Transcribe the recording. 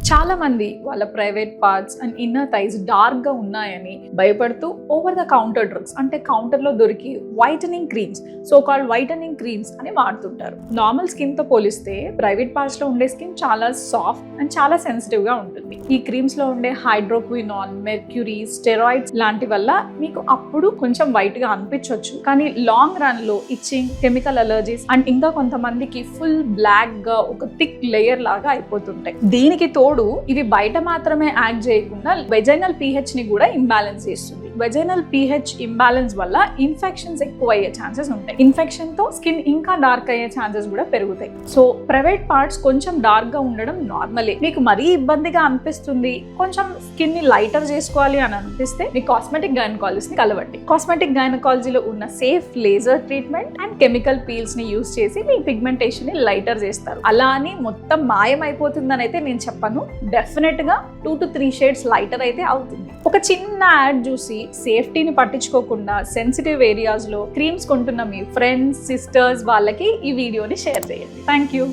చాలా మంది వాళ్ళ private parts and inner thighs dark గా ఉన్నాయని భయపడుతూ ఓవర్ ద కౌంటర్ డ్రగ్స్ అంటే కౌంటర్ లో దొరికి whitening creams, so called whitening creams అని వాడుతుంటారు. నార్మల్ స్కిన్ తో పోలిస్తే ప్రైవేట్ పార్ట్స్ లో ఉండే స్కిన్ చాలా సాఫ్ట్ అండ్ చాలా సెన్సిటివ్ గా ఉంటుంది. ఈ క్రీమ్స్ లో ఉండే హైడ్రోక్వినాన్, మెర్క్యూరీ, స్టెరాయిడ్స్ లాంటి వల్ల మీకు అప్పుడు కొంచెం వైట్ గా అనిపించవచ్చు, కానీ లాంగ్ రన్ లో ఇచ్చింగ్, కెమికల్ అలర్జీస్ అండ్ ఇంకా కొంతమందికి ఫుల్ బ్లాక్ గా ఒక థిక్ లేయర్ లాగా అయిపోతుంటాయి. దీనికి తోడు ఇవి బయట మాత్రమే యాక్ట్ చేయకుండా వెజైనల్ pH ని కూడా ఇంబ్యాలెన్స్ చేస్తుంది. వెజైనల్ pH ఇంబ్యాలెన్స్ వల్ల ఇన్ఫెక్షన్స్ ఎక్కువ అయ్యే ఛాన్సెస్ ఉంటాయి. ఇన్ఫెక్షన్ తో స్కిన్ ఇంకా డార్క్ అయ్యే ఛాన్సెస్ కూడా పెరుగుతాయి. సో ప్రైవేట్ పార్ట్స్ కొంచెం డార్క్ గా ఉండడం నార్మలే. మీకు మరీ ఇబ్బందిగా అనిపిస్తుంది, కొంచెం స్కిన్ ని లైటర్ చేసుకోవాలి అని అనిపిస్తే మీ కాస్మెటిక్ గైనకాలజిస్ట్ ని కలవండి. కాస్మెటిక్ గైనకాలజీలో ఉన్న safe laser treatment and chemical peels ని యూజ్ చేసి మీ పిగ్మెంటేషన్ ని లైటర్ చేస్తారు. అలా అని మొత్తం మాయం అయిపోతుందని అయితే నేను చెప్పను. డెఫినెట్ గా 2 to 3 షేడ్స్ లైటర్ అయితే అవుతుంది. ఒక చిన్న యాడ్ చూసి సేఫ్టీని పట్టించుకోకుండా సెన్సిటివ్ ఏరియాస్ లో క్రీమ్స్ కొంటున్న మీ ఫ్రెండ్స్, సిస్టర్స్ వాళ్ళకి ఈ వీడియోని షేర్ చేయండి. Thank you.